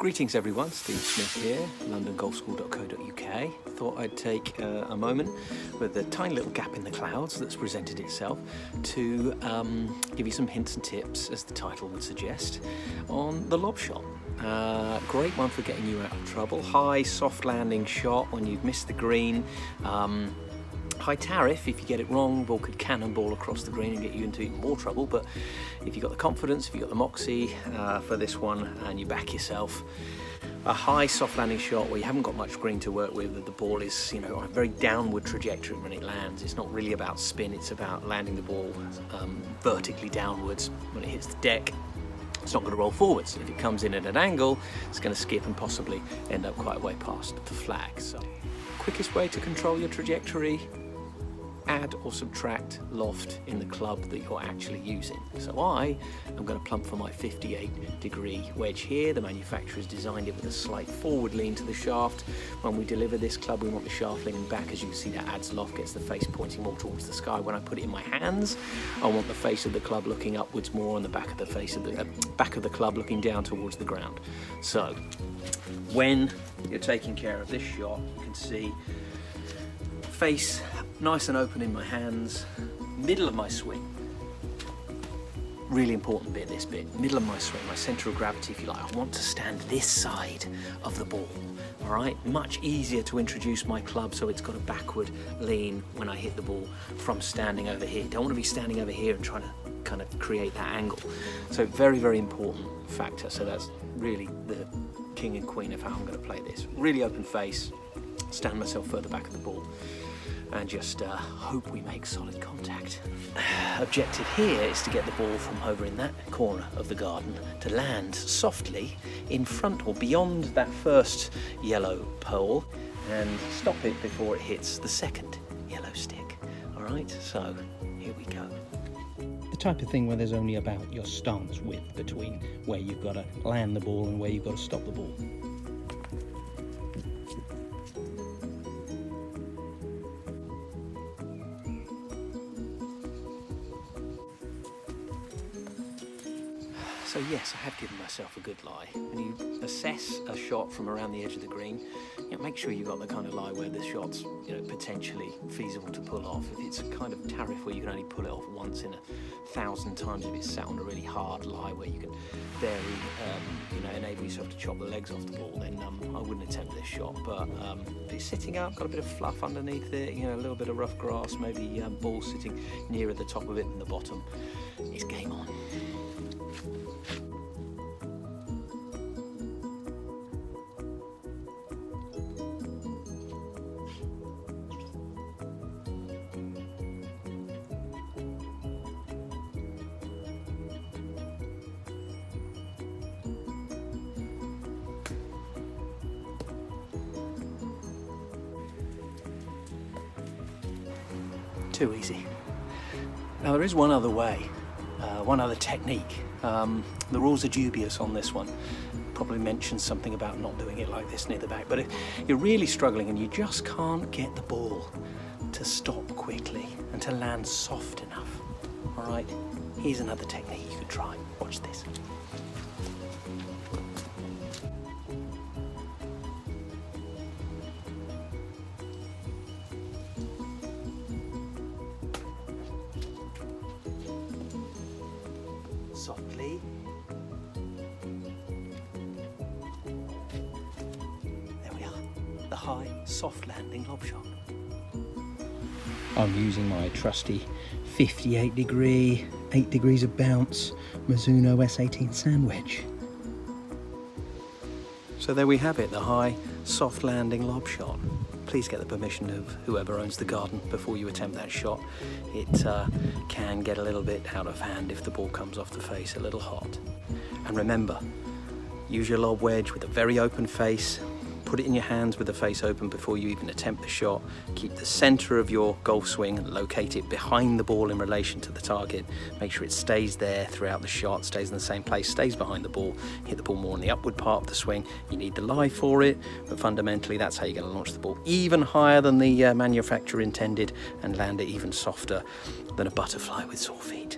Greetings everyone, Steve Smith here, londongolfschool.co.uk. Thought I'd take a moment with a tiny little gap in the clouds that's presented itself to give you some hints and tips, as the title would suggest, on the lob shot. Great one for getting you out of trouble. High, soft landing shot when you've missed the green. High tariff, if you get it wrong, the ball could cannonball across the green and get you into even more trouble. But if you've got the confidence, if you've got the moxie for this one and you back yourself, a high soft landing shot where you haven't got much green to work with, the ball is, on a very downward trajectory when it lands. It's not really about spin, it's about landing the ball vertically downwards. When it hits the deck, it's not going to roll forwards. If it comes in at an angle, it's going to skip and possibly end up quite a way past the flag. So, quickest way to control your trajectory: add or subtract loft in the club that you're actually using. So I am going to plump for my 58-degree wedge here. The manufacturer's designed it with a slight forward lean to the shaft. When we deliver this club, we want the shaft leaning back. As you can see, that adds loft, gets the face pointing more towards the sky. When I put it in my hands, I want the face of the club looking upwards more, and the back of the face of the back of the club looking down towards the ground. So when you're taking care of this shot, you can see face nice and open in my hands, middle of my swing. Really important bit, this bit, middle of my swing, my centre of gravity, if you like. I want to stand this side of the ball, all right? Much easier to introduce my club so it's got a backward lean when I hit the ball from standing over here. Don't want to be standing over here and trying to kind of create that angle. So very, very important factor. So that's really the king and queen of how I'm going to play this. Really open face, stand myself further back of the ball, and just hope we make solid contact. Objective here is to get the ball from over in that corner of the garden to land softly in front or beyond that first yellow pole and stop it before it hits the second yellow stick. All right, so here we go. The type of thing where there's only about your stance width between where you've got to land the ball and where you've got to stop the ball. So yes, I have given myself a good lie. When you assess a shot from around the edge of the green, make sure you've got the kind of lie where the shot's potentially feasible to pull off. If it's a kind of tariff where you can only pull it off once in 1,000 times, if it's sat on a really hard lie where you can barely enable yourself to chop the legs off the ball, then I wouldn't attempt this shot. But if it's sitting up, got a bit of fluff underneath it, a little bit of rough grass, maybe ball sitting nearer the top of it than the bottom, it's game on. Too easy. Now there is one other way, one other technique. The rules are dubious on this one. Probably mentioned something about not doing it like this near the back, but if you're really struggling and you just can't get the ball to stop quickly and to land soft enough, all right, here's another technique you could try. Watch this. Softly. There we are, the high, soft landing lob shot. I'm using my trusty 58-degree, 8 degrees of bounce Mizuno S18 sand wedge. So there we have it, the high, soft landing lob shot. Please get the permission of whoever owns the garden before you attempt that shot. It can get a little bit out of hand if the ball comes off the face a little hot. And remember, use your lob wedge with a very open face. Put it in your hands with the face open before you even attempt the shot. Keep the center of your golf swing and locate it behind the ball in relation to the target. Make sure it stays there throughout the shot, stays in the same place, stays behind the ball. Hit the ball more in the upward part of the swing. You need the lie for it, but fundamentally that's how you're going to launch the ball even higher than the manufacturer intended and land it even softer than a butterfly with sore feet.